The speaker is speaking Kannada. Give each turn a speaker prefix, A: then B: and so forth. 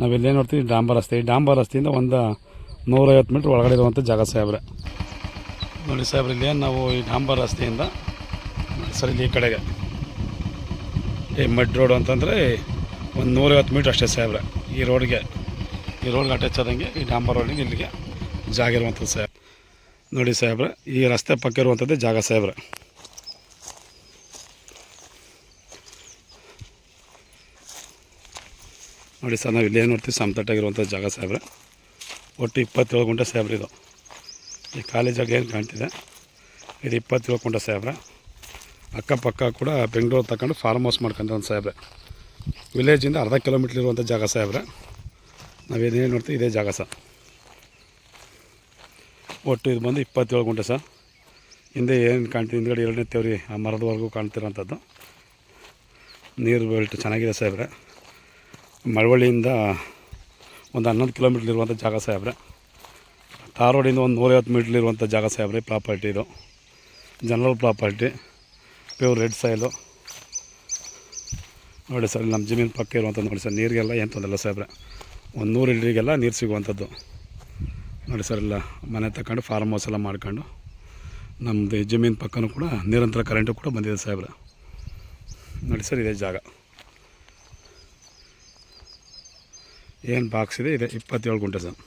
A: ನಾವಿಲ್ಲೇನು ನೋಡ್ತೀವಿ ಡಾಂಬರ್ ರಸ್ತೆ. ಈ ಡಾಂಬರ್ ರಸ್ತೆಯಿಂದ ಒಂದು 150 ಮೀಟ್ರ್ ಒಳಗಡೆ ಇರುವಂಥ ಜಾಗ ಸಾಹೇಬ್ರೆ. ನೋಡಿ ಸಾಹೇಬ್ರೆ, ಇಲ್ಲೇನು ನಾವು ಈ ಡಾಂಬರ್ ರಸ್ತೆಯಿಂದ ಸರ್ ಇಲ್ಲಿ ಈ ಕಡೆಗೆ ಈ ಮಡ್ ರೋಡ್ ಅಂತಂದರೆ ಒಂದು 150 ಮೀಟ್ರ್ ಅಷ್ಟೇ ಸಾಹೇಬ್ರೆ. ಈ ರೋಡ್ಗೆ ಅಟ್ಯಾಚ್ ಆದಂಗೆ ಈ ಡಾಂಬರ್ ರೋಡಿಗೆ ಇಲ್ಲಿಗೆ ಜಾಗ ಇರುವಂಥದ್ದು ಸಾಹೇಬ್. ನೋಡಿ ಸಾಹೇಬ್ರೆ, ಈ ರಸ್ತೆ ಪಕ್ಕ ಇರುವಂಥದ್ದೇ ಜಾಗ ಸಾಹೇಬ್ರೆ. ನೋಡಿ ಸರ್, ನಾವು ಇಲ್ಲೇನು ನೋಡ್ತೀವಿ ಸಮತಟ್ಟಾಗಿರುವಂಥ ಜಾಗ ಸಾಹೇಬ್ರೆ. ಒಟ್ಟು 27 ಗುಂಟೆ ಸಾಹೇಬ್ರೆ. ಇದು ಈ ಖಾಲಿ ಜಾಗ ಏನು ಕಾಣ್ತಿದೆ ಇದು 27 ಗುಂಟೆ ಸಾಹೇಬ್ರೆ. ಅಕ್ಕಪಕ್ಕ ಕೂಡ ಬೆಂಗಳೂರು ತಗೊಂಡು ಫಾರ್ಮ್ ಹೌಸ್ ಮಾಡ್ಕೊಂತ ಸಾಹೇಬ್ರೆ. ವಿಲೇಜಿಂದ ಅರ್ಧ ಕಿಲೋಮೀಟ್ರ್ ಇರುವಂಥ ಜಾಗ ಸಾಹೇಬ್ರೆ. ನಾವೇನೇನು ನೋಡ್ತೀವಿ ಇದೇ ಜಾಗ ಸರ್. ಒಟ್ಟು ಇದು ಬಂದು 27 ಗುಂಟೆ ಸರ್. ಹಿಂದೆ ಏನು ಕಾಣ್ತೀವಿ, ಹಿಂದ್ಗಡೆ 2ನೇ ತೇವ್ರಿ ಆ ಮರದವರೆಗೂ ಕಾಣ್ತಿರೋಂಥದ್ದು. ನೀರು ಬೆಲ್ಟ್ ಚೆನ್ನಾಗಿದೆ ಸಾಹೇಬ್ರೆ. ಮಳವಳ್ಳಿಯಿಂದ ಒಂದು 11 ಕಿಲೋಮೀಟ್ರ್ ಇರುವಂಥ ಜಾಗ ಸಾಹೇಬ್ರೆ. ರೋಡಿಂದ ಒಂದು 150 ಮೀಟ್ರ್ ಇರುವಂಥ ಜಾಗ ಸಾಹೇಬ್ರೆ. ಪ್ರಾಪರ್ಟಿ ಇದು general property, pure red soil. ನೋಡಿ ಸರ್, ನಮ್ಮ ಜಮೀನು ಪಕ್ಕ ಇರುವಂಥದ್ದು. ನೋಡಿ ಸರ್, ನೀರಿಗೆಲ್ಲ ಏನು ತೊಂದರೆ ಸಾಹೇಬ್ರೆ. ಒಂದು 100 ಇಲ್ರಿಗೆಲ್ಲ ನೀರು ಸಿಗುವಂಥದ್ದು. ನೋಡಿ ಸರ್, ಎಲ್ಲ ಮನೆ ತಗೊಂಡು ಫಾರ್ಮ್ ಹೌಸ್ ಎಲ್ಲ ಮಾಡ್ಕೊಂಡು ನಮ್ಮದು ಜಮೀನು ಪಕ್ಕನೂ ಕೂಡ ನಿರಂತರ ಕರೆಂಟು ಕೂಡ ಬಂದಿದೆ ಸಾಹೇಬ್ರೆ. ನೋಡಿ ಸರ್, ಇದೇ ಜಾಗ ಏನು ಬಾಕ್ಸ್ ಇದೆ. 27 ಗುಂಟೆ ಸರ್.